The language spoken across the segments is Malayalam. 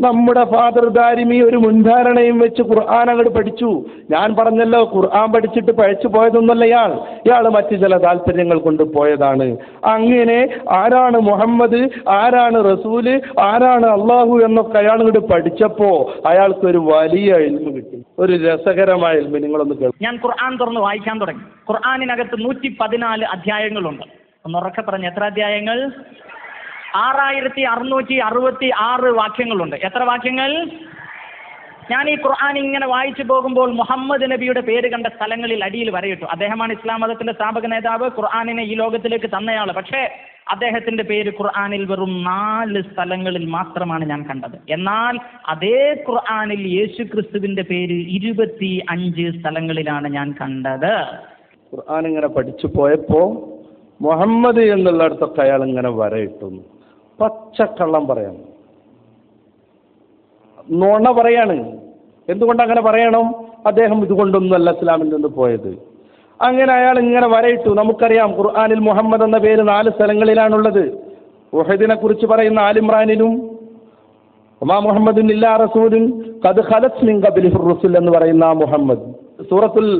നമ്മുടെ ഫാദർ ദാരിമി ഒരു മുൻധാരണയും വെച്ച് ഖുർആൻ അങ്ങോട്ട് പഠിച്ചു. ഞാൻ പറഞ്ഞല്ലോ, ഖുർആൻ പഠിച്ചിട്ട് പഴച്ചു പോയതൊന്നുമല്ല ഇയാൾ മറ്റു ചില താല്പര്യങ്ങൾ കൊണ്ട് പോയതാണ്. അങ്ങനെ ആരാണ് മുഹമ്മദ്, ആരാണ് റസൂല്, ആരാണ് അള്ളാഹു എന്നൊക്കെ അയാൾ ഇങ്ങോട്ട് പഠിച്ചപ്പോ അയാൾക്കൊരു വലിയ ഇൽമ് കിട്ടി, ഒരു രസകരമായ ഇൽമ്. നിങ്ങളൊന്ന് കേൾക്കും. ഞാൻ ഖുർആൻ തുറന്ന് വായിക്കാൻ തുടങ്ങി. ഖുർആനിനകത്ത് 114 അധ്യായങ്ങളുണ്ട്. ഒന്നുറക്കെ പറഞ്ഞ് എത്ര അധ്യായങ്ങൾ? 6666 വാക്യങ്ങളുണ്ട്. എത്ര വാക്യങ്ങൾ? ഞാൻ ഈ ഖുർആൻ ഇങ്ങനെ വായിച്ചു പോകുമ്പോൾ മുഹമ്മദ് നബിയുടെ പേര് കണ്ട സ്ഥലങ്ങളിൽ അടിയിൽ വരയിട്ടു. അദ്ദേഹമാണ് ഇസ്ലാം മതത്തിന്റെ സ്ഥാപക നേതാവ്, ഖുർആനിനെ ഈ ലോകത്തിലേക്ക് തന്നയാൾ. പക്ഷേ അദ്ദേഹത്തിന്റെ പേര് ഖുർആനിൽ വെറും 4 സ്ഥലങ്ങളിൽ മാത്രമാണ് ഞാൻ കണ്ടത്. എന്നാൽ അതേ ഖുർആനിൽ യേശു ക്രിസ്തുവിന്റെ പേര് 25 സ്ഥലങ്ങളിലാണ് ഞാൻ കണ്ടത്. ഖുർആൻ ഇങ്ങനെ പഠിച്ചു പോയപ്പോ മുഹമ്മദ് എന്നുള്ളിടത്തൊക്കെ അയാൾ ഇങ്ങനെ വരയിട്ടുന്നു. പച്ചക്കള്ളം പറയാണ്, നുണ പറയാണ്. എന്തുകൊണ്ട് അങ്ങനെ പറയണം? അദ്ദേഹം ഇതുകൊണ്ടൊന്നുമല്ല ഇസ്ലാമിൽ നിന്ന് പോയത്. അങ്ങനെ അയാൾ ഇങ്ങനെ വരയിട്ടു. നമുക്കറിയാം ഖുർആനിൽ മുഹമ്മദ് എന്ന പേര് 4 സ്ഥലങ്ങളിലാണുള്ളത്. ഉഹദിനെ കുറിച്ച് പറയുന്ന ആലിമ്രാനിലും വമാ മുഹമ്മദുൻ ഇല്ലാ റസൂലുൻ ഖദ് ഖലത് മിൻ ഖബ്ലിഹിർ റുസുൽ എന്ന് പറയുന്ന മുഹമ്മദ് സൂറത്തുൽ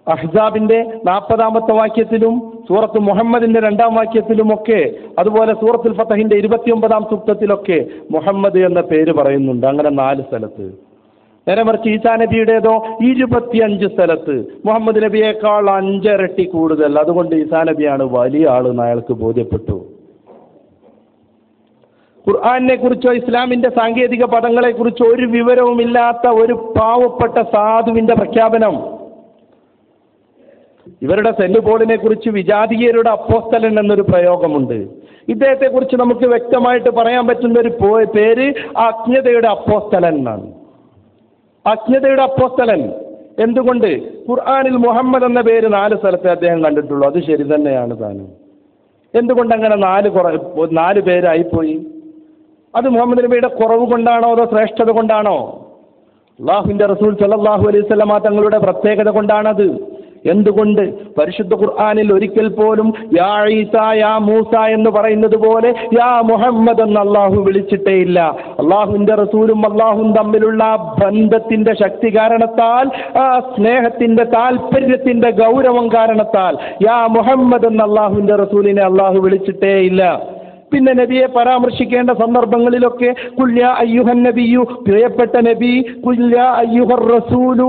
അഹ്സാബിന്റെ 40-ാമത്തെ വാക്യത്തിലും സൂറത്ത് മുഹമ്മദിന്റെ 2-ാം വാക്യത്തിലുമൊക്കെ, അതുപോലെ സൂറത്തുൽ ഫതഹിന്റെ 29-ാം സൂക്തത്തിലൊക്കെ മുഹമ്മദ് എന്ന പേര് പറയുന്നുണ്ട്. അങ്ങനെ 4 സ്ഥലത്ത്. നേരെ മറിച്ച് ഈസാ നബിയുടേതോ 25 സ്ഥലത്ത്, മുഹമ്മദ് നബിയേക്കാൾ 5 ഇരട്ടി കൂടുതൽ. അതുകൊണ്ട് ഈസാ നബിയാണ് വലിയ ആളെന്ന് അയാൾക്ക് ബോധ്യപ്പെട്ടു. ഖുർആനെ കുറിച്ചോ ഇസ്ലാമിന്റെ സാങ്കേതിക പദങ്ങളെ കുറിച്ചോ ഒരു വിവരവുമില്ലാത്ത ഒരു പാവപ്പെട്ട സാധുവിന്റെ പ്രഖ്യാപനം. ഇവരുടെ സെന്റ് പോളിനെ കുറിച്ച് വിജാതീയരുടെ അപ്പോസ്തലൻ എന്നൊരു പ്രയോഗമുണ്ട്. ഇദ്ദേഹത്തെ കുറിച്ച് നമുക്ക് വ്യക്തമായിട്ട് പറയാൻ പറ്റുന്ന ഒരു പേര് അജ്ഞതയുടെ അപ്പോസ്തലൻ എന്നാണ്. അജ്ഞതയുടെ അപ്പോസ്തലൻ. എന്തുകൊണ്ട്? ഖുർആനിൽ മുഹമ്മദ് എന്ന പേര് 4 സ്ഥലത്തെ അദ്ദേഹം കണ്ടിട്ടുള്ളൂ. അത് ശരി തന്നെയാണ് താനും. എന്തുകൊണ്ട് അങ്ങനെ 4 പേരായിപ്പോയി? അത് മുഹമ്മദ് നബിയുടെ കുറവ് കൊണ്ടാണോ അതോ ശ്രേഷ്ഠത കൊണ്ടാണോ? അല്ലാഹുവിന്റെ റസൂൽ സല്ലല്ലാഹു അലൈഹി വസല്ലമ തങ്ങളുടെ പ്രത്യേകത കൊണ്ടാണത്. എന്തുകൊണ്ട്? പരിശുദ്ധ ഖുർആനിൽ ഒരിക്കൽ പോലും യാ ഈസ യാ മൂസ എന്ന് പറയുന്നത് പോലെ യാ മുഹമ്മദ് എന്ന് അള്ളാഹു വിളിച്ചിട്ടേയില്ല. അള്ളാഹുവിന്റെ റസൂലും അള്ളാഹും തമ്മിലുള്ള ബന്ധത്തിന്റെ ശക്തി കാരണത്താൽ, ആ സ്നേഹത്തിന്റെ താല്പര്യത്തിന്റെ ഗൗരവം കാരണത്താൽ യാ മുഹമ്മദ് എന്ന് അള്ളാഹുവിന്റെ റസൂലിനെ അള്ളാഹു വിളിച്ചിട്ടേയില്ല. പിന്നെ നബിയെ പരാമർശിക്കേണ്ട സന്ദർഭങ്ങളിലൊക്കെ ഖുൽ യാ അയ്യുഹൻ നബിയു, പ്രിയപ്പെട്ട നബി, ഖുൽ യാ അയ്യുഹർ റസൂലു,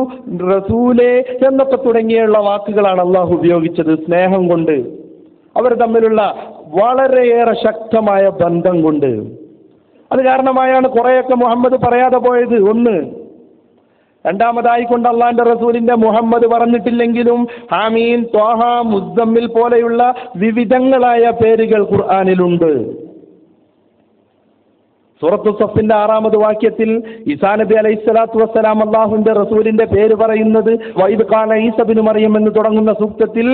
റസൂലേ എന്നൊക്കെ തുടങ്ങിയുള്ള വാക്കുകളാണ് അള്ളാഹു ഉപയോഗിച്ചത്. സ്നേഹം കൊണ്ട്, അവർ തമ്മിലുള്ള വളരെയേറെ ശക്തമായ ബന്ധം കൊണ്ട്. അത് കാരണമായാണ് കുറേയൊക്കെ മുഹമ്മദ് പറയാതെ പോയത്. ഒന്ന്. രണ്ടാമതായിക്കൊണ്ട് അള്ളാന്റെ റസൂലിന്റെ മുഹമ്മദ് പറഞ്ഞിട്ടില്ലെങ്കിലും ഹാമീൻ, ത്വാഹ, മുസ്സമ്മിൽ പോലെയുള്ള വിവിധങ്ങളായ പേരുകൾ ഖുർആനിലുണ്ട്. സൂറത്തു സഫിന്റെ 6-ാമത് വാക്യത്തിൽ ഈസാ നബി അലൈഹിസ്സലാത്തു വസ്സലാം അള്ളാഹുവിന്റെ റസൂലിന്റെ പേര് പറയുന്നത് വഇദ് ഖാല ഈസ ഇബ്നു മറിയം എന്ന് തുടങ്ങുന്ന സൂക്തത്തിൽ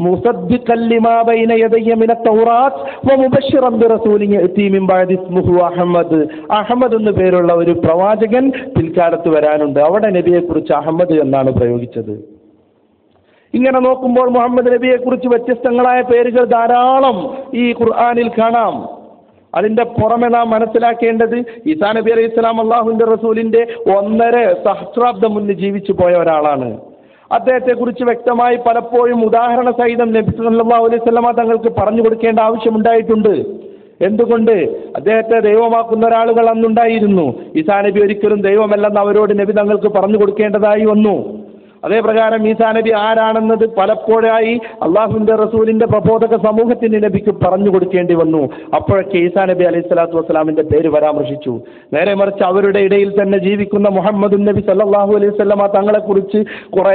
മുസദ്ദിഖൻ ലിമാ ബൈന യദയ്യ മിനത് തൗറാത്ത് വമുബശ്ശിറൻ ബിറസൂലിൻ യഅതി മിൻ ബഅദി ഇസ്മുഹു അഹ്മദ്. അഹ്മദ് എന്ന് പേരുള്ള ഒരു പ്രവാചകൻ പിൽക്കാലത്ത് വരാനുണ്ട്. അവിടെ നബിയെക്കുറിച്ച് അഹ്മദ് എന്നാണ് പ്രയോഗിച്ചത്. ഇങ്ങനെ നോക്കുമ്പോൾ മുഹമ്മദ് നബിയെക്കുറിച്ച് വ്യത്യസ്തങ്ങളായ പേരുകൾ ധാരാളം ഈ ഖുർആനിൽ കാണാം. അതിന്റെ പുറമെ നാം മനസ്സിലാക്കേണ്ടത് ഈസാ നബി അലൈഹി സ്വലാം അള്ളാഹുവിന്റെ റസൂലിന്റെ 1.5 സഹസ്രാബ്ദം മുന്നേ ജീവിച്ചു പോയ ഒരാളാണ്. അദ്ദേഹത്തെ കുറിച്ച് വ്യക്തമായി പലപ്പോഴും ഉദാഹരണ സഹിതം നബി സല്ലല്ലാഹു അലൈഹി വസല്ലമ തങ്ങൾക്ക് പറഞ്ഞു കൊടുക്കേണ്ട ആവശ്യമുണ്ടായിട്ടുണ്ട്. എന്തുകൊണ്ട്? അദ്ദേഹത്തെ ദൈവമാക്കുന്ന ഒരാളുകൾ അന്നുണ്ടായിരുന്നു. ഈസാ നബി ഒരിക്കലും ദൈവമല്ലെന്ന് അവരോട് നബി തങ്ങൾക്ക് പറഞ്ഞു കൊടുക്കേണ്ടതായി വന്നു. അതേപ്രകാരം ഈസാ നബി ആരാണെന്നത് പലപ്പോഴായി അള്ളാഹുവിന്റെ റസൂലിന്റെ പ്രബോധക സമൂഹത്തിന് നബിക്ക് പറഞ്ഞു കൊടുക്കേണ്ടി വന്നു. അപ്പോഴൊക്കെ ഈസാ നബി അലൈഹി സ്വലാത്തു വസ്സലാമിന്റെ പേര് പരാമർശിച്ചു. നേരെ മറിച്ച് അവരുടെ ഇടയിൽ തന്നെ ജീവിക്കുന്ന മുഹമ്മദ് നബി സല്ലല്ലാഹു അലൈഹി വസല്ലമ തങ്ങളെക്കുറിച്ച് കുറേ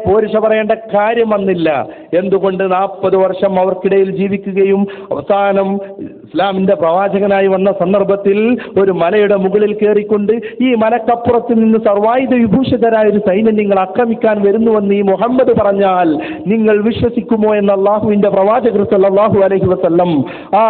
പോരിശ പറയേണ്ട കാര്യം വന്നില്ല. എന്തുകൊണ്ട്? 40 വർഷം അവർക്കിടയിൽ ജീവിക്കുകയും അവസാനം ഇസ്ലാമിന്റെ പ്രവാചകനായി വന്ന സന്ദർഭത്തിൽ ഒരു മലയുടെ മുകളിൽ കയറിക്കൊണ്ട് ഈ മലക്കപ്പുറത്ത് നിന്ന് സർവായുധ വിഭൂഷിതരായ ഒരു സൈന്യം നിങ്ങൾ ആക്രമിക്കാൻ തെളിയിക്കാൻ വരുന്നുവെന്ന് ഈ മുഹമ്മദ് പറഞ്ഞാൽ നിങ്ങൾ വിശ്വസിക്കുമോ എന്ന് അള്ളാഹുവിന്റെ പ്രവാചകർ സല്ലല്ലാഹു അലൈഹി വസല്ലം ആ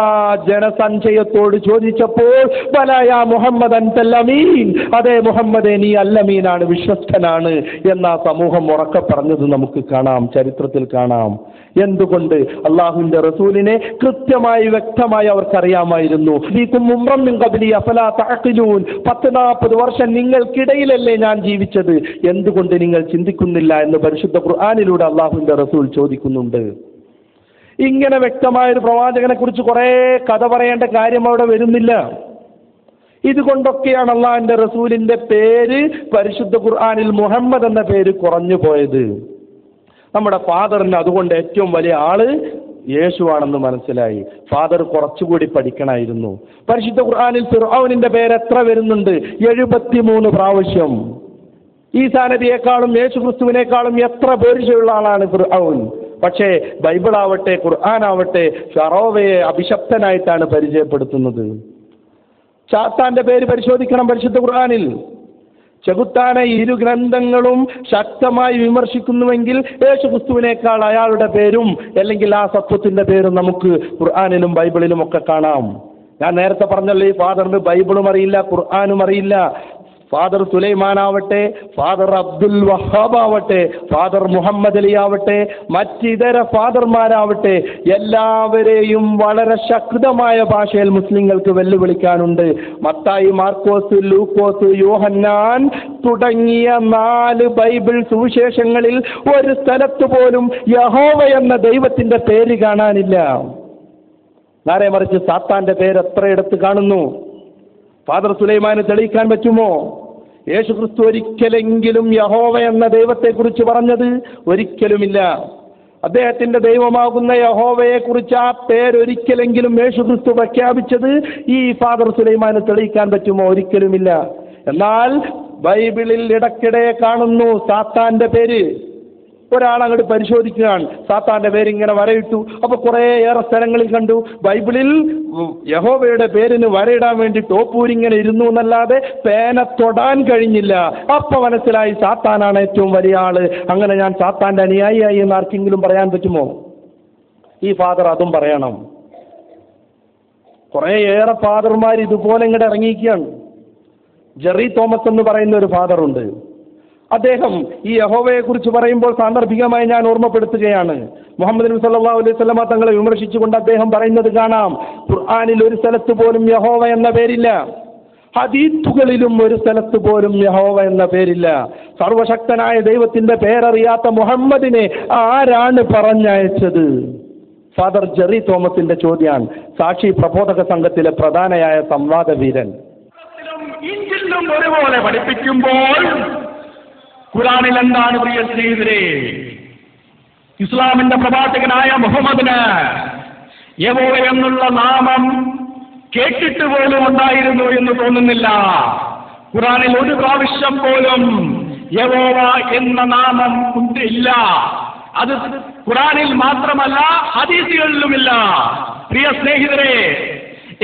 ജനസഞ്ചയത്തോട് ചോദിച്ചപ്പോൾ ബലാ മുഹമ്മദ് അൻതൽ അമീൻ, അതേ മുഹമ്മദേ നീ അല്ലമീനാണ്, വിശ്വസ്തനാണ് എന്ന സമൂഹം ഉറക്കെ പറഞ്ഞത് നമുക്ക് കാണാം, ചരിത്രത്തിൽ കാണാം. എന്തുകൊണ്ട്? അള്ളാഹുവിന്റെ റസൂലിനെ കൃത്യമായി വ്യക്തമായി അവർക്കറിയാമായിരുന്നു. 40 വർഷം നിങ്ങൾക്കിടയിലല്ലേ ഞാൻ ജീവിച്ചത്, എന്തുകൊണ്ട് നിങ്ങൾ ചിന്തിക്കുന്നില്ല എന്ന് പരിശുദ്ധ ഖുർആനിലൂടെ അള്ളാഹുവിന്റെ റസൂൽ ചോദിക്കുന്നുണ്ട്. ഇങ്ങനെ വ്യക്തമായൊരു പ്രവാചകനെ കുറിച്ച് കുറെ കഥ പറയേണ്ട കാര്യം അവിടെ വരുന്നില്ല. ഇതുകൊണ്ടൊക്കെയാണ് അള്ളാഹുവിന്റെ റസൂലിന്റെ പേര് പരിശുദ്ധ ഖുർആനിൽ മുഹമ്മദ് എന്ന പേര് കുറഞ്ഞു പോയത്. നമ്മുടെ ഫാദറിന് അതുകൊണ്ട് ഏറ്റവും വലിയ ആള് യേശുവാണെന്ന് മനസ്സിലായി. ഫാദർ കുറച്ചുകൂടി പഠിക്കണമായിരുന്നു. പരിശുദ്ധ ഖുർആനിൽ ഫിർഔനിന്റെ പേര് എത്ര വരുന്നുണ്ട്? 73 പ്രാവശ്യം. ഈസാ നബിയേക്കാളും യേശു ക്രിസ്തുവിനേക്കാളും എത്ര പേരുള്ള ആളാണ് ഫിർഔൻ. പക്ഷേ ബൈബിൾ ആവട്ടെ, ഖുർആൻ ആവട്ടെ ഫറോവയെ അഭിശപ്തനായിട്ടാണ് പരിചയപ്പെടുത്തുന്നത്. ചാത്താന്റെ പേര് പരിശോധിക്കണം പരിശുദ്ധ ഖുർആനിൽ. ചെകുത്താനെ ഇരു ഗ്രന്ഥങ്ങളും ശക്തമായി വിമർശിക്കുന്നുവെങ്കിൽ യേശു ക്രിസ്തുവിനേക്കാൾ അയാളുടെ പേരും അല്ലെങ്കിൽ ആ സത്വത്തിന്റെ പേരും നമുക്ക് ഖുർആനിലും ബൈബിളിലും ഒക്കെ കാണാം. ഞാൻ നേരത്തെ പറഞ്ഞല്ലോ, ഈ ഫാദറിന് ബൈബിളും അറിയില്ല, ഖുർആനും അറിയില്ല. ഫാദർ സുലൈമാൻ ആവട്ടെ, ഫാദർ അബ്ദുൽ വഹാബ് ആവട്ടെ, ഫാദർ മുഹമ്മദ് അലി ആവട്ടെ, മറ്റിതര ഫാദർമാരാവട്ടെ, എല്ലാവരെയും വളരെ ശക്തമായ ഭാഷയിൽ മുസ്ലിങ്ങൾക്ക് വെല്ലുവിളിക്കാനുണ്ട്. മത്തായി, മാർക്കോസ്, ലൂക്കോസ്, യോഹന്നാൻ തുടങ്ങിയ 4 ബൈബിൾ സുവിശേഷങ്ങളിൽ ഒരു സ്ഥലത്ത് പോലും യഹോവ എന്ന ദൈവത്തിന്റെ പേര് കാണാനില്ല. നേരെ മറിച്ച് സാത്താന്റെ പേര് എത്രയിടത്ത് കാണുന്നു. ഫാദർ സുലൈമാന് തെളിയിക്കാൻ പറ്റുമോ? യേശു ക്രിസ്തു ഒരിക്കലെങ്കിലും യഹോവ എന്ന ദൈവത്തെക്കുറിച്ച് പറഞ്ഞത്? ഒരിക്കലുമില്ല. അദ്ദേഹത്തിന്റെ ദൈവമാകുന്ന യഹോവയെ കുറിച്ച് ആ പേരൊരിക്കലെങ്കിലും യേശു ക്രിസ്തു പ്രഖ്യാപിച്ചത് ഈ ഫാദർ സുലൈമാന് തെളിയിക്കാൻ പറ്റുമോ? ഒരിക്കലുമില്ല. എന്നാൽ ബൈബിളിൽ ഇടയ്ക്കിടെ കാണുന്നു സാത്താന്റെ പേര്. ഒരാൾ അങ്ങോട്ട് പരിശോധിക്കുകയാണ്, സാത്താന്റെ പേര് ഇങ്ങനെ വരയിട്ടു. അപ്പൊ കുറേയേറെ സ്ഥലങ്ങളിൽ കണ്ടു ബൈബിളിൽ യഹോവയുടെ പേരിന് വരയിടാൻ വേണ്ടി ടോപ്പൂരിങ്ങനെ ഇരുന്നു എന്നല്ലാതെ പേന തൊടാൻ കഴിഞ്ഞില്ല. അപ്പൊ മനസ്സിലായി സാത്താനാണ് ഏറ്റവും വലിയ ആള്. അങ്ങനെ ഞാൻ സാത്താന്റെ അനുയായിയായി എന്ന് ആർക്കെങ്കിലും പറയാൻ പറ്റുമോ? ഈ ഫാദർ അതും പറയണം. കുറേയേറെ ഫാദർമാർ ഇതുപോലെ ഇങ്ങോട്ട് ഇറങ്ങിയിരിക്കുകയാണ്. ജെറി തോമസ് എന്ന് പറയുന്ന ഒരു ഫാദറുണ്ട്. അദ്ദേഹം ഈ യഹോവയെ കുറിച്ച് പറയുമ്പോൾ സാന്ദർഭികമായി ഞാൻ ഓർമ്മപ്പെടുത്തുകയാണ്. മുഹമ്മദ് നബി സല്ലല്ലാഹു അലൈഹി വസല്ലമ തങ്ങളെ വിമർശിച്ചുകൊണ്ട് അദ്ദേഹം പറയുന്നത് കാണാം, ഖുർആനിൽ ഒരു സ്ഥലത്ത് പോലും യഹോവ എന്ന പേരില്ല, ഹദീത്തുകളിലും ഒരു സ്ഥലത്ത് പോലും യഹോവ എന്ന പേരില്ല. സർവശക്തനായ ദൈവത്തിന്റെ പേരറിയാത്ത മുഹമ്മദിനെ ആരാണ് പറഞ്ഞയച്ചത്? ഫാദർ ജെറി തോമസിന്റെ ചോദ്യമാണ്. സാക്ഷി പ്രബോധക സംഘത്തിലെ പ്രധാനയായ സംവാദ വീരൻ. ഇഞ്ചിലും ഒരുപോലെ പഠിപ്പിക്കുമ്പോൾ ഖുർആനിൽ എന്താണ് പ്രിയ സ്നേഹിതരെ? ഇസ്ലാമിന്റെ പ്രവാചകനായ മുഹമ്മദിന് യഹോവ എന്നുള്ള നാമം കേട്ടിട്ട് പോലും ഉണ്ടായിരുന്നു എന്ന് തോന്നുന്നില്ല. ഖുർആനിൽ ഒരു പ്രാവശ്യം പോലും യഹോവ എന്ന നാമം ഇല്ല. അത് ഖുർആനിൽ മാത്രമല്ല ഹദീസുകളിലുമില്ല. പ്രിയ സ്നേഹിതരെ,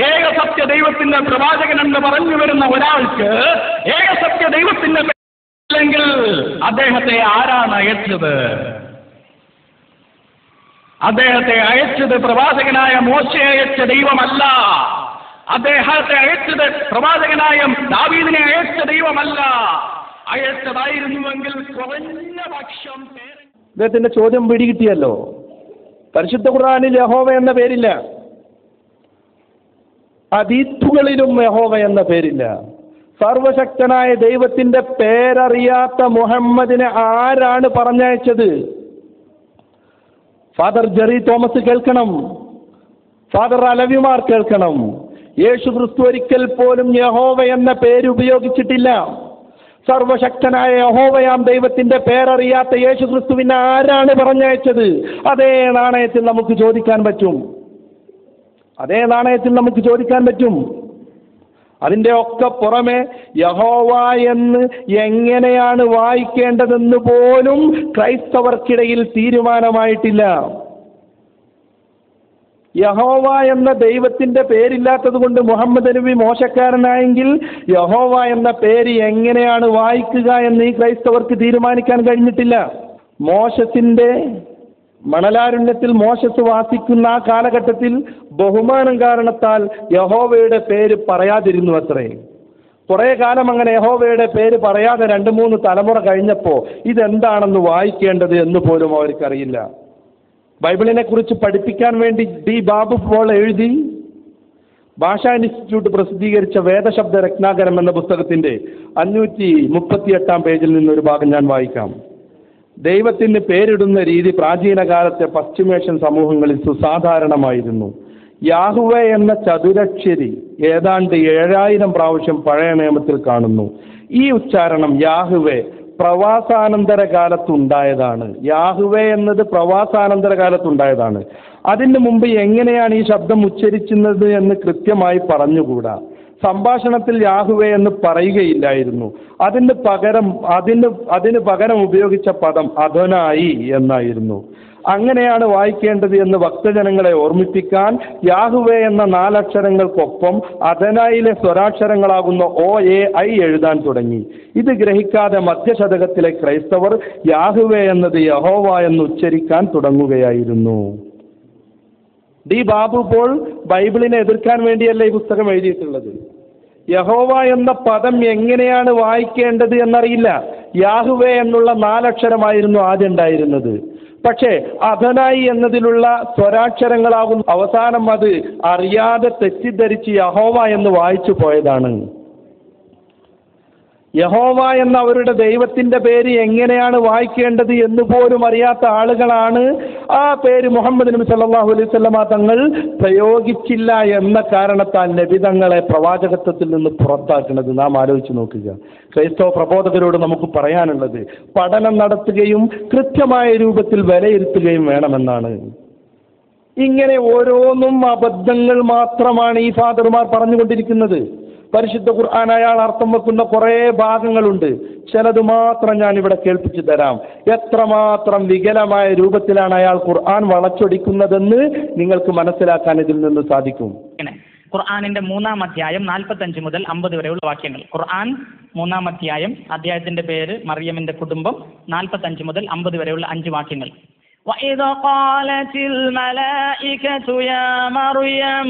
ഏകസത്യ ദൈവത്തിന്റെ പ്രവാചകൻ എന്ന് പറഞ്ഞു വരുന്ന ഒരാൾക്ക് ഏകസത്യ ദൈവത്തിന്റെ അല്ലെങ്കിൽ അദ്ദേഹത്തെ ആരാണ് അയച്ചത്? അദ്ദേഹത്തെ അയച്ചത് പ്രവാചകനായ മോശയെ അയച്ച ദൈവമല്ല. അദ്ദേഹത്തെ അയച്ചത് പ്രവാചകനായ ദാവീദിനെ അയച്ച ദൈവമല്ല. അയച്ചതായിരുന്നുവെങ്കിൽ കുറഞ്ഞ പക്ഷം അദ്ദേഹത്തിന്റെ ചോദ്യം പിടികിട്ടിയല്ലോ. പരിശുദ്ധ ഖുർആനിൽ യഹോവ എന്ന പേരില്ല, ഹദീത്തുകളിലും യഹോവ എന്ന പേരില്ല. സർവശക്തനായ ദൈവത്തിന്റെ പേരറിയാത്ത മുഹമ്മദിനെ ആരാണ് പറഞ്ഞയച്ചത്? ഫാദർ ജെറി തോമസ് കേൾക്കണം, ഫാദർ അലവിമാർ കേൾക്കണം. യേശു ക്രിസ്തു ഒരിക്കൽ പോലും യഹോവ എന്ന പേര് ഉപയോഗിച്ചിട്ടില്ല. സർവശക്തനായ യഹോവയാം ദൈവത്തിന്റെ പേരറിയാത്ത യേശു ക്രിസ്തുവിനെ ആരാണ് പറഞ്ഞയച്ചത്? അതേ നാണയത്തിൽ നമുക്ക് ചോദിക്കാൻ പറ്റും. അതേ നാണയത്തിൽ നമുക്ക് ചോദിക്കാൻ പറ്റും. അതിൻ്റെ ഒക്കെ പുറമെ യഹോവ എന്ന് എങ്ങനെയാണ് വായിക്കേണ്ടതെന്ന് പോലും ക്രൈസ്തവർക്കിടയിൽ തീരുമാനമായിട്ടില്ല. യഹോവ എന്ന ദൈവത്തിന്റെ പേരില്ലാത്തത് കൊണ്ട് മുഹമ്മദ് നബി മോശക്കാരനായെങ്കിൽ യഹോവ എന്ന പേര് എങ്ങനെയാണ് വായിക്കുക എന്ന് ഈ ക്രൈസ്തവർക്ക് തീരുമാനിക്കാൻ കഴിഞ്ഞിട്ടില്ല. മോശസിന്റെ മണലാരുണ്യത്തിൽ മോശസ് വാസിക്കുന്ന ആ കാലഘട്ടത്തിൽ ബഹുമാനം കാരണത്താൽ യഹോവയുടെ പേര് പറയാതിരുന്നു അത്രേ. കുറെ കാലം അങ്ങനെ യഹോവയുടെ പേര് പറയാതെ 2-3 തലമുറ കഴിഞ്ഞപ്പോൾ ഇതെന്താണെന്ന് വായിക്കേണ്ടത് എന്ന് പോലും അവർക്കറിയില്ല. ബൈബിളിനെ കുറിച്ച് പഠിപ്പിക്കാൻ വേണ്ടി ഡി ബാബു പോൾ എഴുതി ഭാഷാ ഇൻസ്റ്റിറ്റ്യൂട്ട് പ്രസിദ്ധീകരിച്ച വേദശബ്ദ രത്നാകരം എന്ന പുസ്തകത്തിന്റെ 538 പേജിൽ നിന്നൊരു ഭാഗം ഞാൻ വായിക്കാം. ദൈവത്തിന് പേരിടുന്ന രീതി പ്രാചീന കാലത്തെ പശ്ചിമേഷ്യൻ സമൂഹങ്ങളിൽ സുസാധാരണമായിരുന്നു. യാഹുവേ എന്ന ചതുരക്ഷരി ഏതാണ്ട് 7000 പ്രാവശ്യം പഴയ നിയമത്തിൽ കാണുന്നു. ഈ ഉച്ചാരണം യാഹുവേ പ്രവാസാനന്തര കാലത്തുണ്ടായതാണ്. യാഹുവേ എന്നത് പ്രവാസാനന്തര കാലത്തുണ്ടായതാണ്. അതിന് മുമ്പ് എങ്ങനെയാണ് ഈ ശബ്ദം ഉച്ചരിക്കുന്നത് എന്ന് കൃത്യമായി പറഞ്ഞുകൂടാ. സംഭാഷണത്തിൽ യാഹുവേ എന്ന് പറയുകയില്ലായിരുന്നു. അതിന് പകരം ഉപയോഗിച്ച പദം അദോനായി എന്നായിരുന്നു. അങ്ങനെയാണ് വായിക്കേണ്ടത് എന്ന് ഭക്തജനങ്ങളെ ഓർമ്മിപ്പിക്കാൻ യാഹുവേ എന്ന 4 അക്ഷരങ്ങൾക്കൊപ്പം അദനായിലെ സ്വരാക്ഷരങ്ങളാകുന്ന OAI എഴുതാൻ തുടങ്ങി. ഇത് ഗ്രഹിക്കാതെ മധ്യശതകത്തിലെ ക്രൈസ്തവർ യാഹുവേ എന്നത് യഹോവ എന്ന് ഉച്ചരിക്കാൻ തുടങ്ങുകയായിരുന്നു. ഡി ബാബു പോൾ ബൈബിളിനെ എതിർക്കാൻ വേണ്ടിയല്ല ഈ പുസ്തകം എഴുതിയിട്ടുള്ളത്. യഹോവ എന്ന പദം എങ്ങനെയാണ് വായിക്കേണ്ടത് എന്നറിയില്ല. യാഹുവേ എന്നുള്ള 4 അക്ഷരമായിരുന്നു ആദ്യം ഉണ്ടായിരുന്നത്. പക്ഷേ അദനായി എന്നതിലുള്ള സ്വരാക്ഷരങ്ങളാകും അവസാനം അത് അറിയാതെ തെറ്റിദ്ധരിച്ച് യഹോവ എന്ന് വായിച്ചു പോയതാണ്. യഹോവ എന്ന അവരുടെ ദൈവത്തിന്റെ പേര് എങ്ങനെയാണ് വായിക്കേണ്ടത് എന്ന് പോലും അറിയാത്ത ആളുകളാണ് ആ പേര് മുഹമ്മദ് നബി സല്ലല്ലാഹു അലൈഹി വസല്ലമ തങ്ങൾ പ്രയോഗിച്ചില്ല എന്ന കാരണത്താൽ നബി തങ്ങളെ പ്രവാചകത്വത്തിൽ നിന്ന് പുറത്താക്കുന്നത്. നാം ആലോചിച്ച് നോക്കുക. ക്രൈസ്തവ പ്രബോധകരോട് നമുക്ക് പറയാനുള്ളത് പഠനം നടത്തുകയും കൃത്യമായ രൂപത്തിൽ വിലയിരുത്തുകയും വേണമെന്നാണ്. ഇങ്ങനെ ഓരോന്നും അബദ്ധങ്ങൾ മാത്രമാണ് ഈ ഫാദർമാർ പറഞ്ഞുകൊണ്ടിരിക്കുന്നത്. പരിശുദ്ധ ഖുർആൻ അയാൾ അർത്ഥം വെക്കുന്ന കുറേ ഭാഗങ്ങളുണ്ട്. ചിലത് മാത്രം ഞാൻ ഇവിടെ കേൾപ്പിച്ചു തരാം. എത്രമാത്രം വികലമായ രൂപത്തിലാണ് അയാൾ ഖുർആൻ വളച്ചൊടിക്കുന്നതെന്ന് നിങ്ങൾക്ക് മനസ്സിലാക്കാൻ ഇതിൽ നിന്ന് സാധിക്കും. ഖുർആനിന്റെ 3-ാം അധ്യായം 45 മുതൽ 50 വരെയുള്ള വാക്യങ്ങൾ. ഖുർആൻ 3-ാം അധ്യായം, അധ്യായത്തിന്റെ പേര് മറിയമിന്റെ കുടുംബം, 45 മുതൽ 50 വരെയുള്ള 5 വാക്യങ്ങൾ. وَإِذْ قَالَتِ الْمَلَائِكَةُ يَا مَرْيَمُ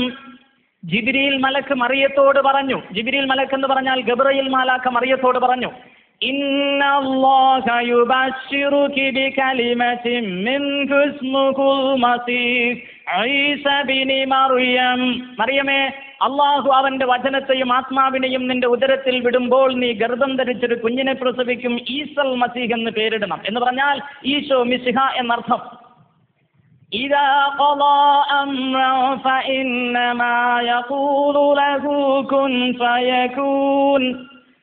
ജിബ്രീൽ മലക്ക് മറിയത്തോട് പറഞ്ഞു. ജിബ്രീൽ മലക്ക് എന്ന് പറഞ്ഞാൽ ഗബ്രയേൽ മാലാഖ മറിയത്തോട് പറഞ്ഞു, ഇന്നല്ലാഹ യുബശ്ശിറുകി ബികലിമത്തിൻ മിൻഹു ഇസ്മുഹുൽ മസീഹ് ഈസ ഇബ്നു മറിയം. മറിയമേ, അള്ളാഹു അവന്റെ വചനത്തെയും ആത്മാവിനെയും നിന്റെ ഉദരത്തിൽ വിടുമ്പോൾ നീ ഗർഭം ധരിച്ചൊരു കുഞ്ഞിനെ പ്രസവിക്കും. ഈസൽ മസീഹ് എന്ന് പേരിടണം. എന്ന് പറഞ്ഞാൽ ഈശോ മിശിഹ എന്നർത്ഥം. إذا قضى أمرا فإنما يقول له كن فيكون.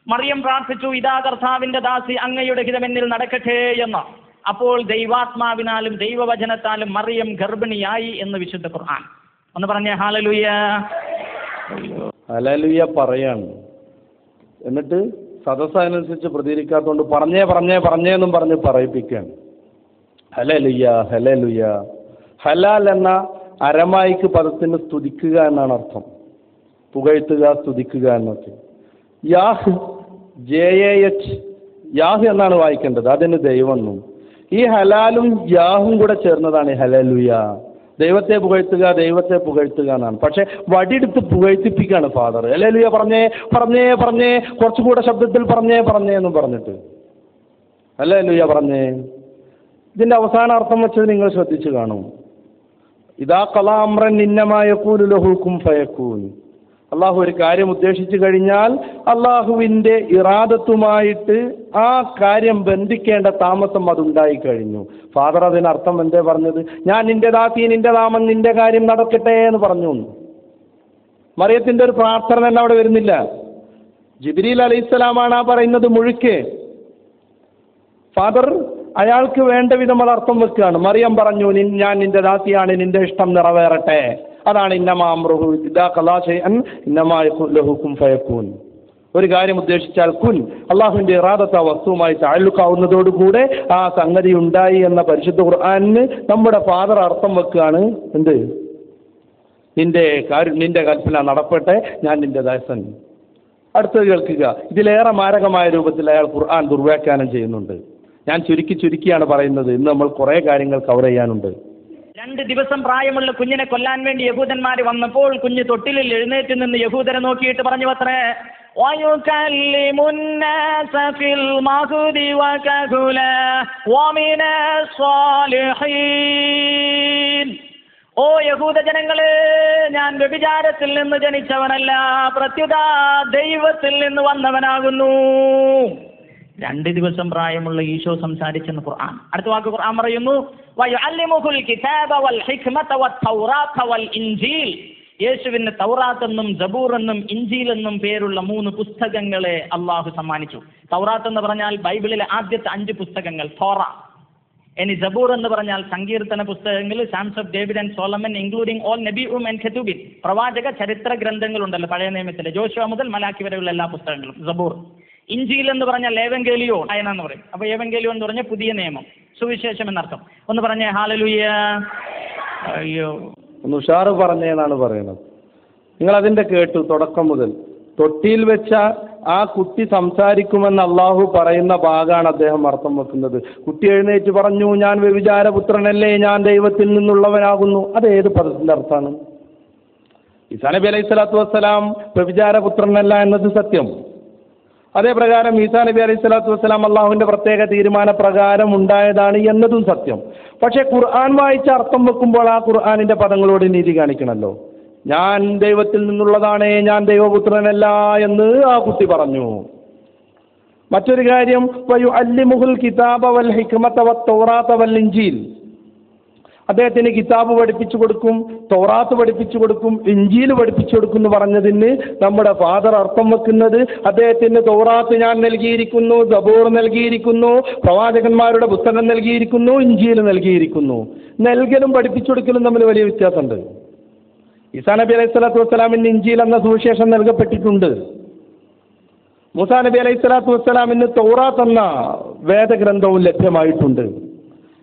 മറിയം പ്രാർത്ഥിച്ചു, ഇതാ കർത്താവിന്റെ ദാസി, അങ്ങയുടെ ഹിതമെന്നിൽ നടക്കട്ടെ എന്ന്. അപ്പോൾ ദൈവാത്മാവിനാലും ദൈവവചനത്താലും മറിയം ഗർഭിണിയായി എന്ന് വിശുദ്ധ ഖുർആൻ. ഒന്ന് പറഞ്ഞേ ഹല്ലേലൂയ. ഹല്ലേലൂയ പറയാണ്. എന്നിട്ട് സദസ്സനുസരിച്ച് പ്രതികരിക്കാത്തതുകൊണ്ട് പറഞ്ഞേന്നും പറഞ്ഞ് പറയിപ്പിക്കുകയാണ്. Hallelujah hallelujah. ഹലാൽ എന്ന അരമായിക്ക് പദത്തിന് സ്തുതിക്കുക എന്നാണ് അർത്ഥം. പുകഴ്ത്തുക, സ്തുതിക്കുക എന്നൊക്കെ. യാഹ് JAH യാഹ് എന്നാണ് വായിക്കേണ്ടത്. അതിന് ദൈവം എന്നും. ഈ ഹലാലും യാഹും കൂടെ ചേർന്നതാണ് ഹല്ലേലൂയ. ദൈവത്തെ പുകഴ്ത്തുക എന്നാണ്. പക്ഷെ വടിയെടുത്ത് പുകഴ്ത്തിപ്പിക്കുകയാണ് ഫാദർ. ഹല്ലേലൂയ പറഞ്ഞേ കുറച്ചുകൂടെ ശബ്ദത്തിൽ പറഞ്ഞേ എന്നും പറഞ്ഞിട്ട് ഹല്ലേലൂയ പറഞ്ഞേ. ഇതിന്റെ അവസാന അർത്ഥം വെച്ചത് നിങ്ങൾ ശ്രദ്ധിച്ചു കാണും. ഇദാ ഖളാ അംറൻ ഇന്നമാ യഖൂലു ലഹു കുൻ ഫയകൂൻ. അള്ളാഹു ഒരു കാര്യം ഉദ്ദേശിച്ചു കഴിഞ്ഞാൽ അള്ളാഹുവിന്റെ ഇറാദത്തുമായിട്ട് ആ കാര്യം ബന്ധിക്കേണ്ട താമസം അതുണ്ടായി കഴിഞ്ഞു. ഫാദർ അതിനർത്ഥം എന്തേ പറഞ്ഞത്? ഞാൻ നിന്റെ ദാസി, നിന്റെ നാമം, നിന്റെ കാര്യം നടക്കട്ടെ എന്ന് പറഞ്ഞു. മറിയത്തിന്റെ ഒരു പ്രാർത്ഥന തന്നെ അവിടെ വരുന്നില്ല. ജിബ്രീൽ അലൈഹിസ്സലാമാണ് ആ പറയുന്നത് മുഴുക്കെ. ഫാദർ അയാൾക്ക് വേണ്ട വിധം അത് അർത്ഥം വെക്കുകയാണ്. മറിയം പറഞ്ഞു, ഞാൻ നിന്റെ ദാസിയാണ്, നിന്റെ ഇഷ്ടം നിറവേറട്ടെ. അതാണ് ഇന്നമാ അംറുഹു ഇദാ ഖളാ ശൈഅൻ ഇന്നമാ യഖൂലു ലഹു കുൻ ഫയകൂൻ. ഒരു കാര്യം ഉദ്ദേശിച്ചാൽ കുൻ, അള്ളാഹുവിന്റെ ഇറാദത്ത് ആ വസ്തുവുമായി താഴലുക്കാവുന്നതോടുകൂടെ ആ സംഗതി ഉണ്ടായി എന്ന പരിശുദ്ധ ഖുർആനിന് നമ്മുടെ ഫാദർ അർത്ഥം വെക്കുകയാണ്. എന്ത്? നിന്റെ കൽപ്പന നടപ്പട്ടെ, ഞാൻ നിന്റെ ദാസൻ. അടുത്തത് കേൾക്കുക. ഇതിലേറെ മാരകമായ രൂപത്തിൽ അയാൾ ഖുർആൻ ദുർവ്യാഖ്യാനം ചെയ്യുന്നുണ്ട്. ഞാൻ ചുരുക്കിയാണ് പറയുന്നത്. ഇന്ന് നമ്മൾ കുറേ കാര്യങ്ങൾ കവർ ചെയ്യാനുണ്ട്. 2 ദിവസം പ്രായമുള്ള കുഞ്ഞിനെ കൊല്ലാൻ വേണ്ടി യഹൂദന്മാർ വന്നപ്പോൾ കുഞ്ഞ് തൊട്ടിലിൽ എഴുന്നേറ്റ് നിന്ന് യഹൂദരെ നോക്കിയിട്ട് പറഞ്ഞു അത്രേ, ഓ യഹൂദ ജനങ്ങളെ, ഞാൻ വ്യഭിചാരത്തിൽ നിന്ന് ജനിച്ചവനല്ല, പ്രത്യുത ദൈവത്തിൽ നിന്ന് വന്നവനാകുന്നു. 2 ദിവസം പ്രായമുള്ള ഈശോ സംസാരിച്ചെന്ന് ഖുർആൻ. അടുത്ത വാക്ക് ഖുർആൻ പറയുന്നു, വയുഅല്ലിമുഹുൽ കിതാബ വൽ ഹിക്മത വത്തൗറാത്ത വൽ ഇൻജീൽ. യേശുവിന് തൗറാത്ത് എന്നും ജബൂർ എന്നും ഇൻജീൽ എന്നും പേരുള്ള 3 പുസ്തകങ്ങളെ അള്ളാഹു സമ്മാനിച്ചു. തൗറാത്ത് എന്ന് പറഞ്ഞാൽ ബൈബിളിലെ ആദ്യത്തെ 5 പുസ്തകങ്ങൾ തോറ. ഇനി ജബൂർ എന്ന് പറഞ്ഞാൽ സങ്കീർത്തന പുസ്തകങ്ങൾ, Psalms of David and Solomon including all നബിഉം ആൻഡ് കെതുബിൻ. പ്രവാചക ചരിത്ര ഗ്രന്ഥങ്ങളുണ്ടല്ലോ പഴയ നിയമത്തിലെ, ജോഷുവ മുതൽ മലാക്കി വരെയുള്ള എല്ലാ പുസ്തകങ്ങളും ജബൂർ. ഇൻജീൽ എന്ന് പറഞ്ഞാൽ ഏവങ്കേലിയോ എന്ന് പറയും. അപ്പൊ ഏവങ്കേലിയോ എന്ന് പറഞ്ഞാൽ പുതിയ നിയമം, സുവിശേഷം എന്നർത്ഥം. ഒന്ന് പറഞ്ഞേ ഹല്ലേലൂയ. അയ്യോ, ഒന്ന് ഉഷാറ് പറഞ്ഞേന്നാണ് പറയുന്നത്. നിങ്ങൾ അതിന്റെ കേട്ടു തുടക്കം മുതൽ. തൊട്ടിയിൽ വെച്ച ആ കുട്ടി സംസാരിക്കുമെന്ന് അള്ളാഹു പറയുന്ന ഭാഗമാണ് അദ്ദേഹം അർത്ഥം വെക്കുന്നത്. കുട്ടി എഴുന്നേറ്റ് പറഞ്ഞു, ഞാൻ വ്യഭിചാരപുത്രനല്ലേ, ഞാൻ ദൈവത്തിൽ നിന്നുള്ളവനാകുന്നു. അത് ഏത് പദത്തിന്റെ അർത്ഥമാണ്? ഈസാ നബി അലൈഹി സ്വലാത്തു വസ്സലാം വ്യഭിചാരപുത്രനല്ല എന്നത് സത്യം. അതേ പ്രകാരം ഈസാ നബി അലൈഹി സ്വലാത്തു വസ്സലാം അള്ളാഹുവിന്റെ പ്രത്യേക തീരുമാനപ്രകാരം ഉണ്ടായതാണ് എന്നതും സത്യം. പക്ഷെ ഖുർആൻ വായിച്ച് അർത്ഥം വെക്കുമ്പോൾ ആ ഖുർആനിന്റെ പദങ്ങളോട് നീതി കാണിക്കണമല്ലോ. ഞാൻ ദൈവത്തിൽ നിന്നുള്ളതാണ്, ഞാൻ ദൈവപുത്രനല്ല എന്ന് ആ കുട്ടി പറഞ്ഞു. മറ്റൊരു കാര്യം, വയുഅല്ലിമുഹുൽ കിതാബ വൽ ഹിക്മത വത്തൗറാത്ത വൽ ഇൻജീൽ. അദ്ദേഹത്തിന് കിതാബ് പഠിപ്പിച്ചു കൊടുക്കും, തൗറാത്ത് പഠിപ്പിച്ചു കൊടുക്കും, ഇൻജീൽ പഠിപ്പിച്ചു കൊടുക്കും എന്ന് പറഞ്ഞതിന് നമ്മുടെ ഫാദർ അർത്ഥം വെക്കുന്നത് അദ്ദേഹത്തിന് തൗറാത്ത് ഞാൻ നൽകിയിരിക്കുന്നു, സബൂർ നൽകിയിരിക്കുന്നു, പ്രവാചകന്മാരുടെ പുസ്തകം നൽകിയിരിക്കുന്നു, ഇൻജീൽ നൽകിയിരിക്കുന്നു. നൽകലും പഠിപ്പിച്ചു കൊടുക്കലും തമ്മിൽ വലിയ വ്യത്യാസമുണ്ട്. ഈസാ നബി അലൈഹി സ്വലാത്തു വസ്സലാമിന് ഇൻജീൽ എന്ന സുവിശേഷം നൽകപ്പെട്ടിട്ടുണ്ട്. മൂസാ നബി അലൈഹി സ്വലാത്തു വസ്സലാമിന് തൗറാത്ത് എന്ന വേദഗ്രന്ഥവും ലഭ്യമായിട്ടുണ്ട്.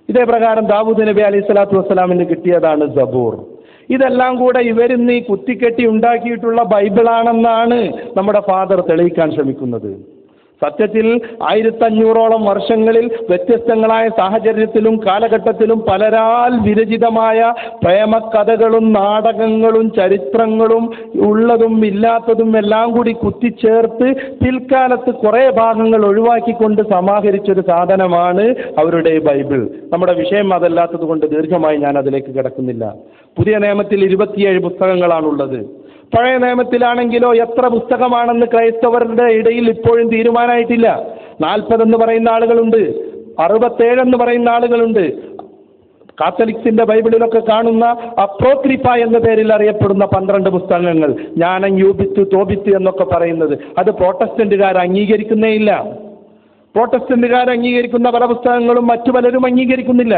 ഇതേ പ്രകാരം ദാവൂദ് നബി അലൈഹി സ്വലാത്തു വസ്സലാമിന് കിട്ടിയതാണ് സബൂർ. ഇതെല്ലാം കൂടെ ഇവരിന്ന് കുത്തിക്കെട്ടി ഉണ്ടാക്കിയിട്ടുള്ള ബൈബിളാണെന്നാണ് നമ്മുടെ ഫാദർ തെളിയിക്കാൻ ശ്രമിക്കുന്നത്. സത്യത്തിൽ 1500ഓളം വർഷങ്ങളിൽ വ്യത്യസ്തങ്ങളായ സാഹചര്യത്തിലും കാലഘട്ടത്തിലും പലരാൽ വിരചിതമായ പ്രേമകഥകളും നാടകങ്ങളും ചരിത്രങ്ങളും ഉള്ളതും ഇല്ലാത്തതും എല്ലാം കൂടി കുത്തിച്ചേർത്ത് പിൽക്കാലത്ത് കുറേ ഭാഗങ്ങൾ ഒഴിവാക്കിക്കൊണ്ട് സമാഹരിച്ചൊരു സാധനമാണ് അവരുടെ ബൈബിൾ. നമ്മുടെ വിഷയം അതല്ലാത്തത് കൊണ്ട് ദീർഘമായി ഞാൻ അതിലേക്ക് കിടക്കുന്നില്ല. പുതിയ നിയമത്തിൽ 27 പുസ്തകങ്ങളാണുള്ളത്. പഴയ നിയമത്തിലാണെങ്കിലോ എത്ര പുസ്തകമാണെന്ന് ക്രൈസ്തവരുടെ ഇടയിൽ ഇപ്പോഴും തീരുമാനമായിട്ടില്ല. 40 എന്ന് പറയുന്ന ആളുകളുണ്ട്, 67 എന്ന് പറയുന്ന ആളുകളുണ്ട്. കാത്തലിക്സിന്റെ ബൈബിളിലൊക്കെ കാണുന്ന അപ്രോക്രിഫ എന്ന പേരിൽ അറിയപ്പെടുന്ന 12 പുസ്തകങ്ങൾ, ജ്ഞാനം, യൂബിത്ത്, തോബിത്ത് എന്നൊക്കെ പറയുന്നത്, അത് പ്രോട്ടസ്റ്റന്റുകാർ അംഗീകരിക്കുന്നേയില്ല. പ്രോട്ടസ്റ്റന്റുകാർ അംഗീകരിക്കുന്ന പല പുസ്തകങ്ങളും മറ്റു പലരും അംഗീകരിക്കുന്നില്ല.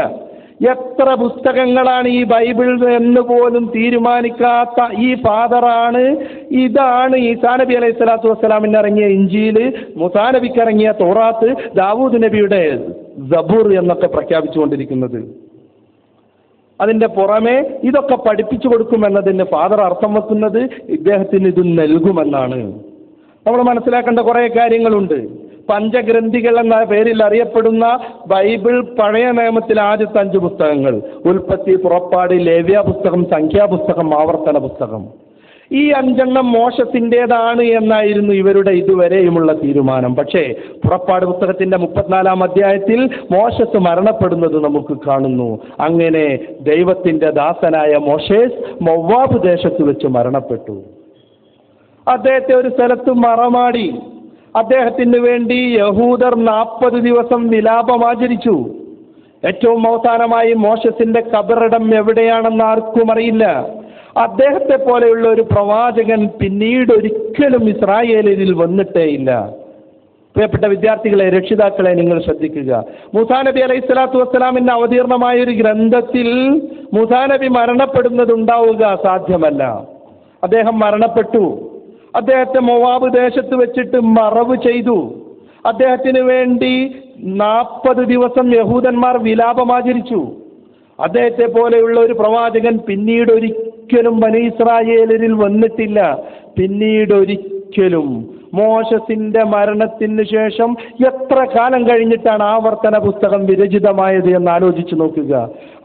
എത്ര പുസ്തകങ്ങളാണ് ഈ ബൈബിൾ എന്ന് പോലും തീരുമാനിക്കാത്ത ഈ ഫാദറാണ്, ഇതാണ് ഈസാ നബി അലൈഹി സ്വലാത്തു വസ്സലാമിന് ഇറങ്ങിയ ഇൻജീൽ, മൂസാ നബിക്ക് ഇറങ്ങിയ തൗറാത്ത്, ദാവൂദ് നബിയുടെ സബൂർ എന്നൊക്കെ പ്രഖ്യാപിച്ചുകൊണ്ടിരിക്കുന്നത്. അതിന്റെ പുറമെ ഇതൊക്കെ പഠിപ്പിച്ചു കൊടുക്കുമെന്നതിന് ഫാദർ അർത്ഥം വെക്കുന്നത് ഇദ്ദേഹത്തിന് ഇത് നൽകുമെന്നാണ്. നമ്മൾ മനസ്സിലാക്കേണ്ട കുറേ കാര്യങ്ങളുണ്ട്. പഞ്ചഗ്രന്ഥികൾ എന്ന പേരിൽ അറിയപ്പെടുന്ന ബൈബിൾ പഴയ നിയമത്തിലെ ആദ്യത്തെ 5 പുസ്തകങ്ങൾ, ഉൽപ്പത്തി, പുറപ്പാട്, ലേവ്യ പുസ്തകം, സംഖ്യാപുസ്തകം, ആവർത്തന പുസ്തകം, ഈ 5 മോശത്തിൻ്റെതാണ് എന്നായിരുന്നു ഇവരുടെ ഇതുവരെയുമുള്ള തീരുമാനം. പക്ഷേ പുറപ്പാട് പുസ്തകത്തിന്റെ 34-ാം അധ്യായത്തിൽ മോശസ് മരണപ്പെടുന്നത് നമുക്ക് കാണുന്നു. അങ്ങനെ ദൈവത്തിന്റെ ദാസനായ മോശേസ് മൊവ്വാബ് ദേശത്ത് വെച്ച് മരണപ്പെട്ടു. അദ്ദേഹത്തെ ഒരു സ്ഥലത്ത് മറമാടി. അദ്ദേഹത്തിന് വേണ്ടി യഹൂദർ 40 ദിവസം വിലാപമാചരിച്ചു. ഏറ്റവും അവസാനമായി മോശസിന്റെ കബറിടം എവിടെയാണെന്ന് ആർക്കും അറിയില്ല. അദ്ദേഹത്തെ പോലെയുള്ള ഒരു പ്രവാചകൻ പിന്നീട് ഒരിക്കലും ഇസ്രായേലിൽ വന്നിട്ടേയില്ല. പ്രിയപ്പെട്ട വിദ്യാർത്ഥികളെ, രക്ഷിതാക്കളെ, നിങ്ങൾ ശ്രദ്ധിക്കുക. മൂസാ നബി അലൈഹി സ്വലാത്തു വസ്സലാമിന്റെ അവതീർണമായ ഒരു ഗ്രന്ഥത്തിൽ മൂസാ നബി മരണപ്പെടുന്നതുണ്ടാവുക സാധ്യമല്ല. അദ്ദേഹം മരണപ്പെട്ടു. അദ്ദേഹത്തെ മൊവാബ് ദേശത്ത് വെച്ചിട്ട് മറവ് ചെയ്തു. അദ്ദേഹത്തിന് വേണ്ടി 40 ദിവസം യഹൂദന്മാർ വിലാപമാചരിച്ചു. അദ്ദേഹത്തെ പോലെയുള്ള ഒരു പ്രവാചകൻ പിന്നീട് ഒരിക്കലും ബനി ഇസ്രായേലിൽ വന്നിട്ടില്ല. പിന്നീട് ഒരിക്കലും മോശസിന്റെ മരണത്തിന് ശേഷം എത്ര കാലം കഴിഞ്ഞിട്ടാണ് ആവർത്തന പുസ്തകം വിരചിതമായത് എന്ന് ആലോചിച്ചു നോക്കുക.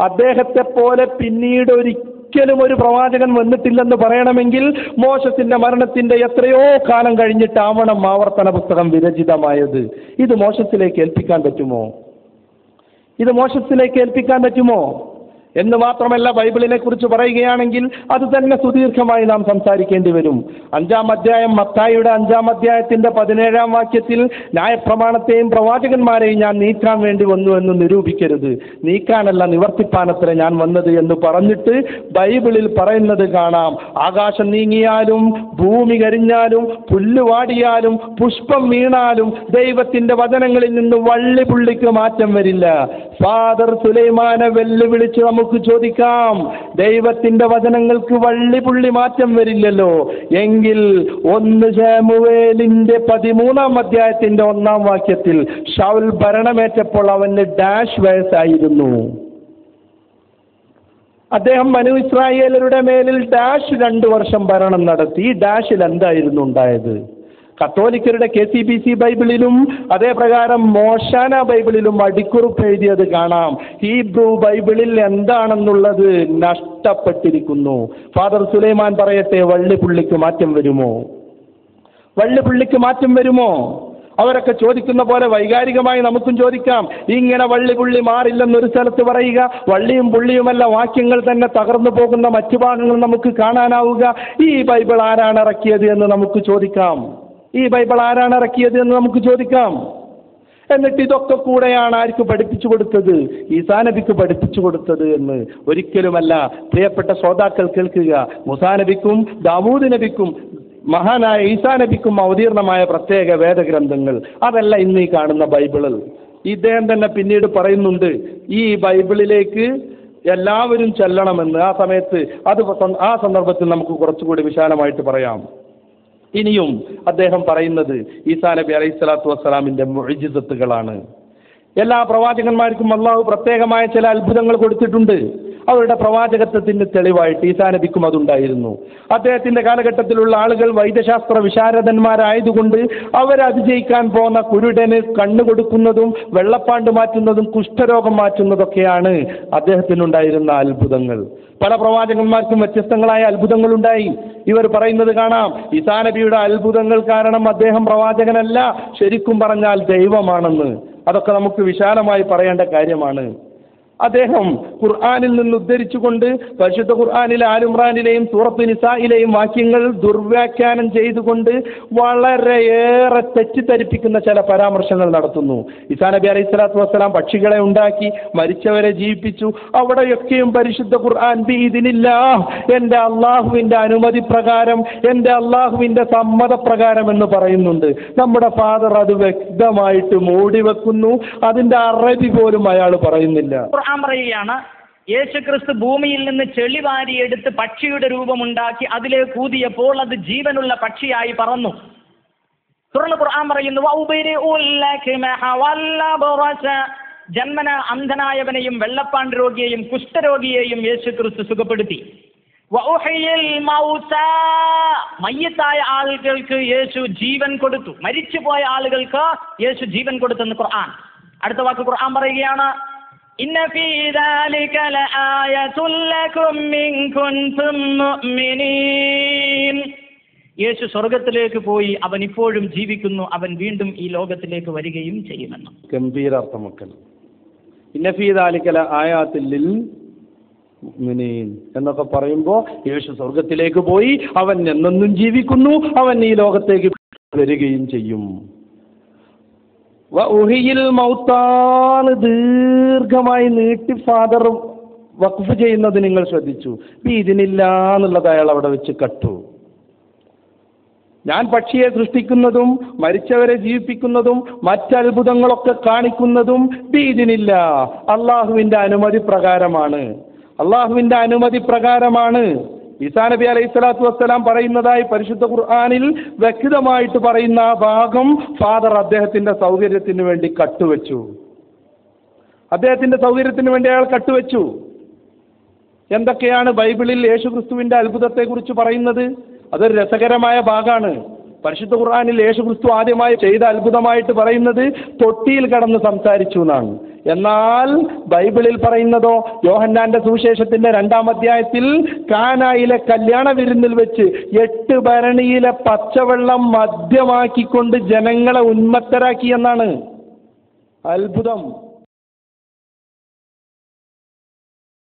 അദ്ദേഹത്തെ പോലെ പിന്നീട് ഒരിക്കലും ഒരു പ്രവാചകൻ വന്നിട്ടില്ലെന്ന് പറയണമെങ്കിൽ മോശസിന്റെ മരണത്തിന്റെ എത്രയോ കാലം കഴിഞ്ഞിട്ടാവണം ആവർത്തന പുസ്തകം വിരചിതമായത്. ഇത് മോശസിലേക്ക് ഏൽപ്പിക്കാൻ പറ്റുമോ? ഇത് മോശസിലേക്ക് ഏൽപ്പിക്കാൻ പറ്റുമോ? എന്ന് മാത്രമല്ല, ബൈബിളിനെ കുറിച്ച് പറയുകയാണെങ്കിൽ അത് തന്നെ സുദീർഘമായി നാം സംസാരിക്കേണ്ടി വരും. 5-ാം അധ്യായം, മത്തായിയുടെ 5-ാം അധ്യായത്തിന്റെ 17-ാം വാക്യത്തിൽ ന്യായപ്രമാണത്തെയും പ്രവാചകന്മാരെയും ഞാൻ നീക്കാൻ വേണ്ടി വന്നു എന്ന് നിരൂപിക്കരുത്, നീക്കാനല്ല നിവർത്തിപ്പാനത്രേ ഞാൻ വന്നത് എന്ന് പറഞ്ഞിട്ട് ബൈബിളിൽ പറയുന്നത് കാണാം. ആകാശം നീങ്ങിയാലും ഭൂമി കരിഞ്ഞാലും പുല്ലുവാടിയാലും പുഷ്പം വീണാലും ദൈവത്തിന്റെ വചനങ്ങളിൽ നിന്ന് വള്ളി പുള്ളിക്ക് മാറ്റം വരില്ല. ഫാദർ സുലൈമാനെ വെല്ലുവിളിച്ച് നമുക്ക് ചോദിക്കാം, ദൈവത്തിന്റെ വചനങ്ങൾക്ക് വള്ളിപുള്ളി മാറ്റം വരില്ലല്ലോ എങ്കിൽ 1 ശമൂവേലിന്റെ 13-ാം അധ്യായത്തിന്റെ 1-ാം വാക്യത്തിൽ ശൗൽ ഭരണമേറ്റപ്പോൾ അവന് ഡാഷ് വയസ്സായിരുന്നു. അദ്ദേഹം ബനൂ ഇസ്രായേലരുടെ മേലിൽ ഡാഷ് 2 വർഷം ഭരണം നടത്തി. ഡാഷിൽ എന്തായിരുന്നു ഉണ്ടായത്? കത്തോലിക്കരുടെ KCBC ബൈബിളിലും അതേപ്രകാരം മോശാന ബൈബിളിലും അടിക്കുറിപ്പ് എഴുതിയത് കാണാം. ഹീബ്രു ബൈബിളിൽ എന്താണെന്നുള്ളത് നഷ്ടപ്പെട്ടിരിക്കുന്നു. ഫാദർ സുലൈമാൻ പറയട്ടെ, വള്ളിപുള്ളിക്ക് മാറ്റം വരുമോ? വള്ളിപുള്ളിക്ക് മാറ്റം വരുമോ? അവരൊക്കെ ചോദിക്കുന്ന പോലെ വൈകാരികമായി നമുക്കും ചോദിക്കാം. ഇങ്ങനെ വള്ളിപുള്ളി മാറില്ലെന്നൊരു സ്ഥലത്ത് പറയുക, വള്ളിയും പുള്ളിയുമല്ല വാക്യങ്ങൾ തന്നെ തകർന്നു പോകുന്ന മറ്റു ഭാഗങ്ങൾ നമുക്ക് കാണാനാവുക. ഈ ബൈബിൾ ആരാണ് ഇറക്കിയത് എന്ന് നമുക്ക് ചോദിക്കാം. ഈ ബൈബിൾ ആരാണ് ഇറക്കിയത് എന്ന് നമുക്ക് ചോദിക്കാം. എന്നിട്ട് ഇതൊക്കെ കൂടെയാണ് ആർക്ക് പഠിപ്പിച്ചു കൊടുത്തത്? ഈസാ നബിക്ക് പഠിപ്പിച്ചു കൊടുത്തത് എന്ന് ഒരിക്കലുമല്ല. പ്രിയപ്പെട്ട ശ്രോതാക്കൾ കേൾക്കുക, മൂസാ നബിക്കും ദാവൂദ് നബിക്കും മഹാനായ ഈസാ നബിക്കും അവതീർണമായ പ്രത്യേക വേദഗ്രന്ഥങ്ങൾ, അതല്ല ഇന്ന് ഈ കാണുന്ന ബൈബിളിൽ. ഇദ്ദേഹം തന്നെ പിന്നീട് പറയുന്നുണ്ട്, ഈ ബൈബിളിലേക്ക് എല്ലാവരും ചെല്ലണമെന്ന്. ആ സമയത്ത് ആ സന്ദർഭത്തിൽ നമുക്ക് കുറച്ചുകൂടി വിശാലമായിട്ട് പറയാം. ഇനിയും അദ്ദേഹം പറയുന്നത് ഈസാ നബി അലൈഹിസ്സലാത്തു വസ്സലാമിന്റെ മുഅ്ജിസത്തുകളാണ്. എല്ലാ പ്രവാചകന്മാർക്കും അള്ളാഹു പ്രത്യേകമായ ചില അത്ഭുതങ്ങൾ കൊടുത്തിട്ടുണ്ട്. അവരുടെ പ്രവാചകത്വത്തിന് തെളിവായിട്ട് ഈസാ നബിക്കും അതുണ്ടായിരുന്നു. അദ്ദേഹത്തിന്റെ കാലഘട്ടത്തിലുള്ള ആളുകൾ വൈദ്യശാസ്ത്ര വിശാരദന്മാരായതുകൊണ്ട് അവരതിജയിക്കാൻ പോകുന്ന കുരുടന് കണ്ണു കൊടുക്കുന്നതും വെള്ളപ്പാണ്ട് മാറ്റുന്നതും കുഷ്ഠരോഗം മാറ്റുന്നതൊക്കെയാണ് അദ്ദേഹത്തിനുണ്ടായിരുന്ന അത്ഭുതങ്ങൾ. പല പ്രവാചകന്മാർക്കും വ്യത്യസ്തങ്ങളായ അത്ഭുതങ്ങളുണ്ടായി. ഇവർ പറയുന്നത് കാണാം, ഈസാ നബിയുടെ അത്ഭുതങ്ങൾ കാരണം അദ്ദേഹം പ്രവാചകനല്ല, ശരിക്കും പറഞ്ഞാൽ ദൈവമാണെന്ന്. അതൊക്കെ നമുക്ക് വിശാലമായി പറയേണ്ട കാര്യമാണ്. അദ്ദേഹം ഖുർആനിൽ നിന്ന് ഉദ്ധരിച്ചുകൊണ്ട് പരിശുദ്ധ ഖുർആനിലെ ആലുംറാനിലെയും സൂറത്ത് നിസായിലെയും വാക്യങ്ങൾ ദുർവ്യാഖ്യാനം ചെയ്തുകൊണ്ട് വളരെയേറെ തെറ്റിദ്ധരിപ്പിക്കുന്ന ചില പരാമർശങ്ങൾ നടത്തുന്നു. ഈസാ നബി അലൈഹിസ്സലാത്തു വസ്സലാം പക്ഷികളെ ഉണ്ടാക്കി മരിച്ചവരെ ജീവിപ്പിച്ചു. അവിടെയൊക്കെയും പരിശുദ്ധ ഖുർആൻ ബിഇദ്നില്ലാഹ്, എൻ്റെ അള്ളാഹുവിൻ്റെ അനുമതി പ്രകാരം, എൻ്റെ അള്ളാഹുവിൻ്റെ സമ്മതപ്രകാരം എന്ന് പറയുന്നുണ്ട്. നമ്മുടെ ഫാദർ അത് വ്യക്തമായിട്ട് മൂടിവെക്കുന്നു. അതിൻ്റെ അറബി പോലും അയാൾ പറയുന്നില്ല. പറയുകയാണ്, യേശുക്രിസ്തു ഭൂമിയിൽ നിന്ന് ചെളി വാരിയെടുത്ത് പക്ഷിയുടെ രൂപമുണ്ടാക്കി അതിലേക്ക് ഊതിയപ്പോൾ അത് ജീവനുള്ള പക്ഷിയായി പറന്നു. തുടർന്ന് ഖുർആൻ പറയുന്നു, ജന്മന അന്ധനായവനെയും വെള്ളപ്പാണ്ട് രോഗിയെയും കുഷ്ഠരോഗിയെയും യേശുക്രിസ്തു സുഖപ്പെടുത്തി. മയ്യത്തായ ആളുകൾക്ക് യേശു ജീവൻ കൊടുത്തു. മരിച്ചുപോയ ആളുകൾക്ക് യേശു ജീവൻ കൊടുത്തെന്ന് ഖുർആൻ. അടുത്ത വാക്ക് ഖുർആൻ പറയുകയാണ്, ഇന്ന ഫീ ദാലിക ലആയത്തുൻ ലകും ഇൻ കുൻതും മുഅ്മിനീൻ. യേശു സ്വർഗത്തിലേക്ക് പോയി, അവൻ ഇപ്പോഴും ജീവിക്കുന്നു, അവൻ വീണ്ടും ഈ ലോകത്തിലേക്ക് വരികയും ചെയ്യുമെന്ന്. ഗംഭീരാർത്ഥമക്കൾ. ഇന്ന ഫീ ദാലിക ലആയാത്തുൻ ലിൽ മുഅ്മിനീൻ എന്നൊക്കെ പറയുമ്പോൾ യേശു സ്വർഗത്തിലേക്ക് പോയി, അവൻ എന്നെന്നും ജീവിക്കുന്നു, അവൻ ഈ ലോകത്തേക്ക് വരികയും ചെയ്യും. വഉഹിയിൽ മൗത്താന് ദീർഘമായി നീട്ടി ഫാദർ വഖഫ് ചെയ്യുന്നത് നിങ്ങൾ ശ്രദ്ധിച്ചു. ഇതിനില്ല എന്നുള്ളത് അയാൾ അവിടെ വെച്ച് കട്ടു. ഞാൻ പക്ഷിയെ സൃഷ്ടിക്കുന്നതും മരിച്ചവരെ ജീവിപ്പിക്കുന്നതും മറ്റത്ഭുതങ്ങളൊക്കെ കാണിക്കുന്നതും ഇതിനില്ല, അള്ളാഹുവിന്റെ അനുമതി പ്രകാരമാണ്. അള്ളാഹുവിന്റെ അനുമതി പ്രകാരമാണ്. ഈസാ നബി അലൈഹിസ്സലാത്തു വസ്സലാം പറയുന്നതായി പരിശുദ്ധ ഖുർആനിൽ വ്യക്തമായിട്ട് പറയുന്ന ആ ഭാഗം ഫാദർ അദ്ദേഹത്തിന്റെ സൗകര്യത്തിന് വേണ്ടി കട്ടുവെച്ചു. അദ്ദേഹത്തിന്റെ സൗകര്യത്തിന് വേണ്ടി അയാൾ കട്ടുവെച്ചു. എന്തൊക്കെയാണ് ബൈബിളിൽ യേശുക്രിസ്തുവിന്റെ അത്ഭുതത്തെക്കുറിച്ച് പറയുന്നത്? അതൊരു രസകരമായ ഭാഗമാണ്. പരിശുദ്ധ ഖുർആനിൽ യേശുക്രിസ്തു ആദ്യമായി ചെയ്ത അത്ഭുതമായിട്ട് പറയുന്നത് തൊട്ടിയിൽ കടന്ന് സംസാരിച്ചു എന്നാണ്. എന്നാൽ ബൈബിളിൽ പറയുന്നതോ, യോഹന്നാന്റെ സുവിശേഷത്തിന്റെ 2-ാം അധ്യായത്തിൽ കാനായിലെ കല്യാണ വിരുന്നിൽ വെച്ച് 8 ഭരണിയിലെ പച്ചവെള്ളം മദ്യമാക്കിക്കൊണ്ട് ജനങ്ങളെ ഉന്മത്തരാക്കി എന്നാണ്. അത്ഭുതം.